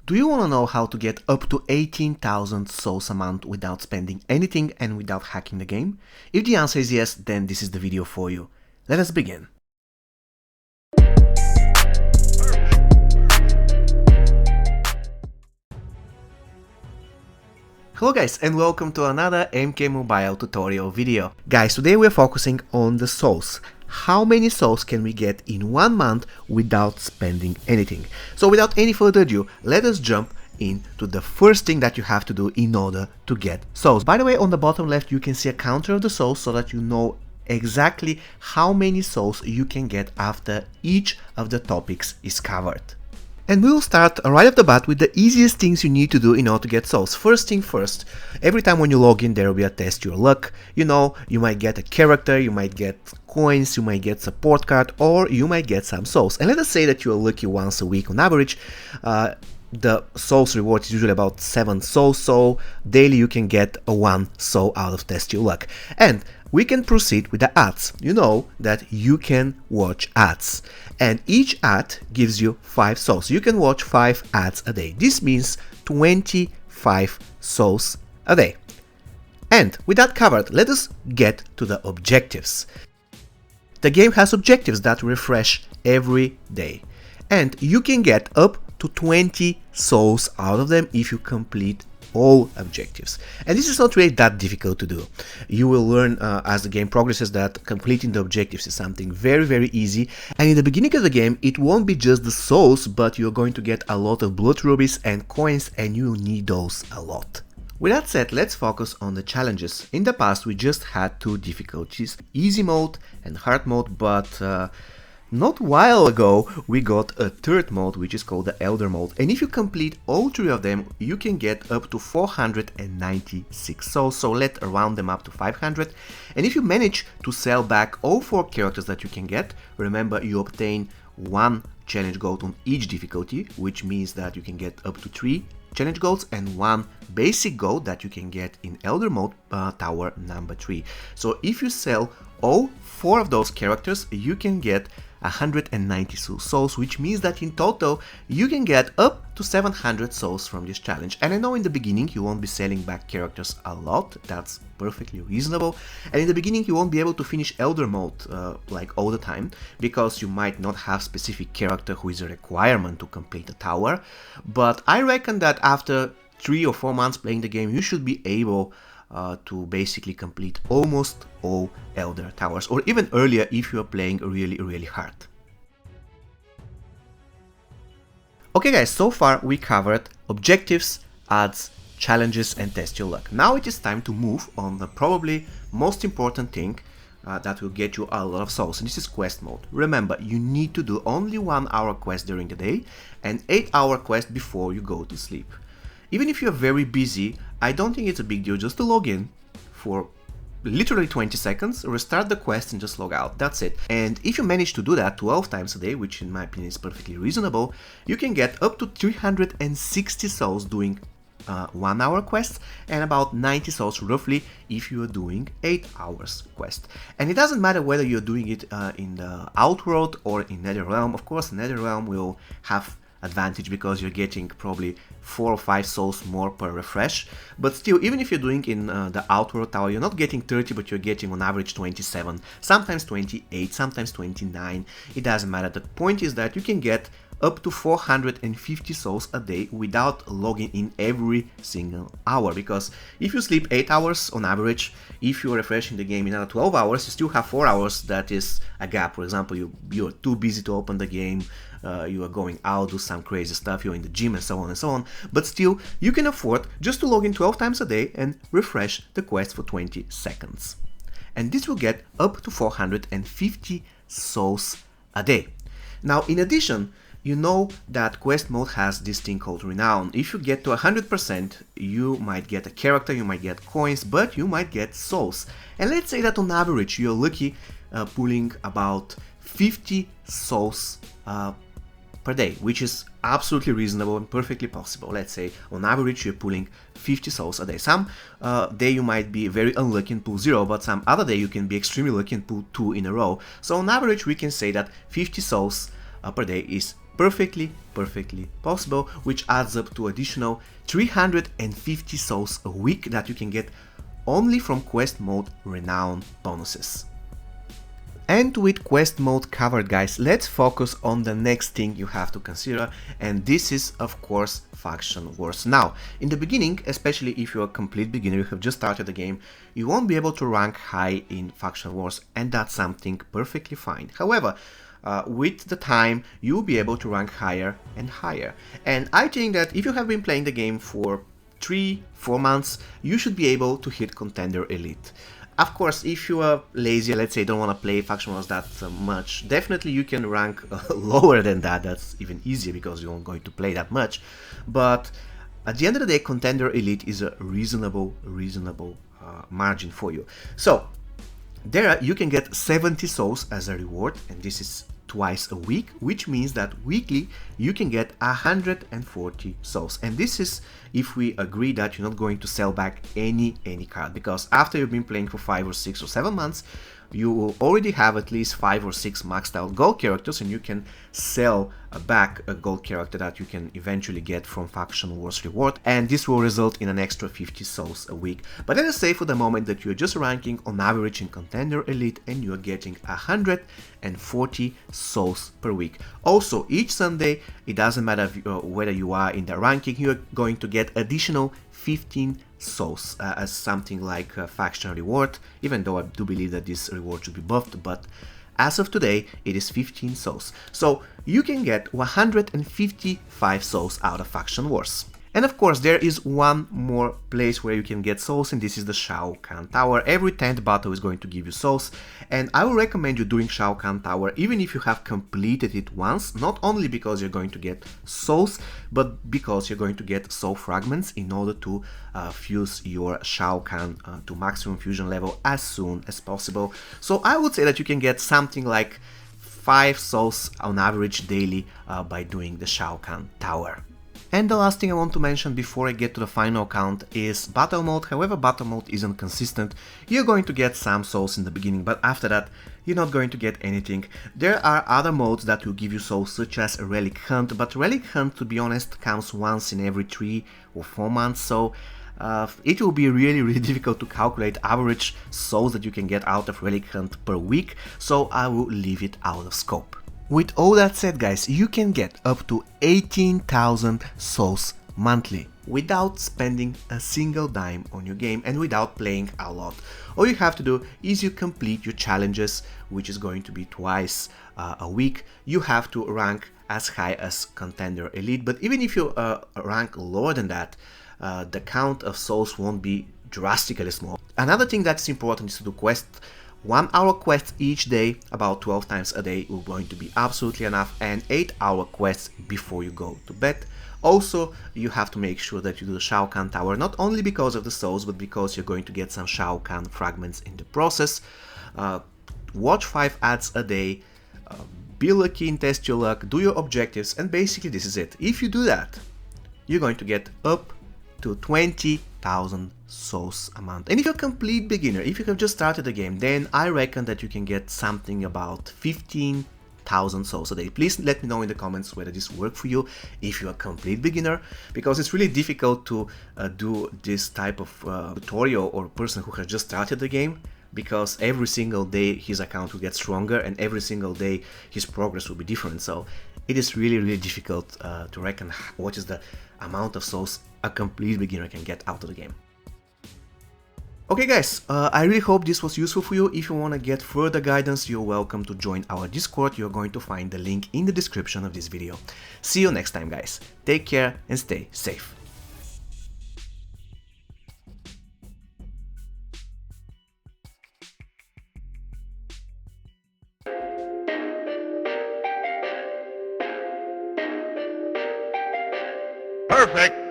Do you want to know how to get up to 18,000 souls a month without spending anything and without hacking the game? If the answer is yes, then this is the video for you. Let us begin. Hello guys, and welcome to another MK Mobile tutorial video. Guys, today we're focusing on the souls. How many souls can we get in 1 month without spending anything? So without any further ado, let us jump into the first thing that you have to do in order to get souls. By the way, on the bottom left you can see a counter of the souls so that you know exactly how many souls you can get after each of the topics is covered. And we'll start right off the bat with the easiest things you need to do in order to get souls. First thing first, every time when you log in there will be a test your luck. You know, you might get a character, you might get coins, you might get support card, or you might get some souls. And let us say that you are lucky once a week on average. The souls reward is usually about 7 souls, so daily you can get a 1 soul out of test your luck. And we can proceed with the ads. You know that you can watch ads, and each ad gives you 5 souls. You can watch 5 ads a day. This means 25 souls a day. And with that covered, let us get to the objectives. The game has objectives that refresh every day, and you can get up to 20 souls out of them if you complete all objectives. And this is not really that difficult to do. You will learn as the game progresses that completing the objectives is something very easy, and in the beginning of the game it won't be just the souls, but you're going to get a lot of blood rubies and coins, and you will need those a lot. With that said, let's focus on the challenges. In the past we just had 2 difficulties, easy mode and hard mode, but not a while ago we got a 3rd mode, which is called the Elder mode, and if you complete all 3 of them you can get up to 496 souls, so let's round them up to 500. And if you manage to sell back all 4 characters that you can get, remember you obtain 1 challenge gold on each difficulty, which means that you can get up to 3 challenge golds and 1 basic gold that you can get in Elder mode, tower number 3. So if you sell all 4 of those characters you can get 192 souls, which means that in total you can get up to 700 souls from this challenge. And I know in the beginning you won't be selling back characters a lot, that's perfectly reasonable, and in the beginning you won't be able to finish Elder mode like all the time, because you might not have specific character who is a requirement to complete the tower, but I reckon that after 3 or 4 months playing the game you should be able to basically complete almost all Elder towers, or even earlier if you are playing really hard. Okay guys, so far we covered objectives, ads, challenges and test your luck. Now it is time to move on the probably most important thing that will get you a lot of souls, and this is quest mode. Remember, you need to do only 1 hour quest during the day and 8-hour quest before you go to sleep. Even if you're very busy, I don't think it's a big deal just to log in for literally 20 seconds, restart the quest and just log out, that's it. And if you manage to do that 12 times a day, which in my opinion is perfectly reasonable, you can get up to 360 souls doing 1 hour quests, and about 90 souls roughly if you are doing 8 hours quest. And it doesn't matter whether you're doing it in the Outworld or in Netherrealm. Of course Netherrealm will have advantage because you're getting probably 4 or 5 souls more per refresh, but still, even if you're doing in the Outworld tower, you're not getting 30, but you're getting on average 27, sometimes 28, sometimes 29, it doesn't matter. The point is that you can get up to 450 souls a day without logging in every single hour, because if you sleep 8 hours on average, if you're refreshing the game in another 12 hours, you still have 4 hours that is a gap. For example, you're too busy to open the game, you are going out, do some crazy stuff, you're in the gym and so on, but still you can afford just to log in 12 times a day and refresh the quest for 20 seconds. And this will get up to 450 souls a day. Now in addition, you know that quest mode has this thing called Renown. If you get to 100%, you might get a character, you might get coins, but you might get souls. And let's say that on average you're lucky pulling about 50 souls per day, which is absolutely reasonable and perfectly possible. Let's say on average you're pulling 50 souls a day. Some day you might be very unlucky and pull 0, but some other day you can be extremely lucky and pull 2 in a row. So on average we can say that 50 souls per day is perfectly possible, which adds up to additional 350 souls a week that you can get only from quest mode renown bonuses. And with quest mode covered, guys, let's focus on the next thing you have to consider, and this is of course faction wars. Now, in the beginning, especially if you're a complete beginner, you have just started the game, you won't be able to rank high in faction wars, and that's something perfectly fine. However, with the time, you'll be able to rank higher and higher. And I think that if you have been playing the game for 3-4 months, you should be able to hit Contender Elite. Of course, if you are lazy, let's say don't want to play faction wars that much, definitely you can rank lower than that. That's even easier because you're not going to play that much. But at the end of the day, Contender Elite is a reasonable margin for you. So there you can get 70 souls as a reward, and this is twice a week, which means that weekly you can get 140 souls. And this is if we agree that you're not going to sell back any card, because after you've been playing for 5 or 6 or 7 months, you will already have at least 5 or 6 maxed out gold characters, and you can sell back a gold character that you can eventually get from Faction Wars reward, and this will result in an extra 50 souls a week. But let us say for the moment that you're just ranking on average in Contender Elite and you're getting 140 souls per week. Also, each Sunday, it doesn't matter whether you are in the ranking, you're going to get additional 15 souls as something like a faction reward, even though I do believe that this reward should be buffed, but as of today it is 15 souls. So you can get 155 souls out of Faction Wars. And of course there is one more place where you can get souls, and this is the Shao Kahn Tower. Every 10th battle is going to give you souls, and I will recommend you doing Shao Kahn Tower even if you have completed it once, not only because you're going to get souls, but because you're going to get soul fragments in order to fuse your Shao Kahn to maximum fusion level as soon as possible. So I would say that you can get something like 5 souls on average daily by doing the Shao Kahn Tower. And the last thing I want to mention before I get to the final count is battle mode. However, battle mode isn't consistent. You're going to get some souls in the beginning, but after that you're not going to get anything. There are other modes that will give you souls, such as Relic Hunt, but Relic Hunt, to be honest, comes once in every 3 or 4 months, so it will be really difficult to calculate average souls that you can get out of Relic Hunt per week, so I will leave it out of scope. With all that said, guys, you can get up to 18,000 souls monthly without spending a single dime on your game and without playing a lot. All you have to do is you complete your challenges, which is going to be twice a week. You have to rank as high as Contender Elite, but even if you rank lower than that, the count of souls won't be drastically small. Another thing that's important is to do quests. 1-hour quests each day, about 12 times a day, will going to be absolutely enough, and 8-hour quests before you go to bed. Also, you have to make sure that you do the Shao Kahn Tower, not only because of the souls, but because you're going to get some Shao Kahn fragments in the process. Watch 5 ads a day, be lucky and test your luck, do your objectives, and basically this is it. If you do that, you're going to get up to 20,000 souls a month. And if you're a complete beginner, if you have just started the game, then I reckon that you can get something about 15,000 souls a day. Please let me know in the comments whether this works for you if you're a complete beginner, because it's really difficult to do this type of tutorial or person who has just started the game, because every single day his account will get stronger and every single day his progress will be different. So it is really difficult to reckon what is the amount of souls a complete beginner can get out of the game. Okay guys, I really hope this was useful for you. If you want to get further guidance, you're welcome to join our Discord. You're going to find the link in the description of this video. See you next time, guys. Take care and stay safe. Perfect.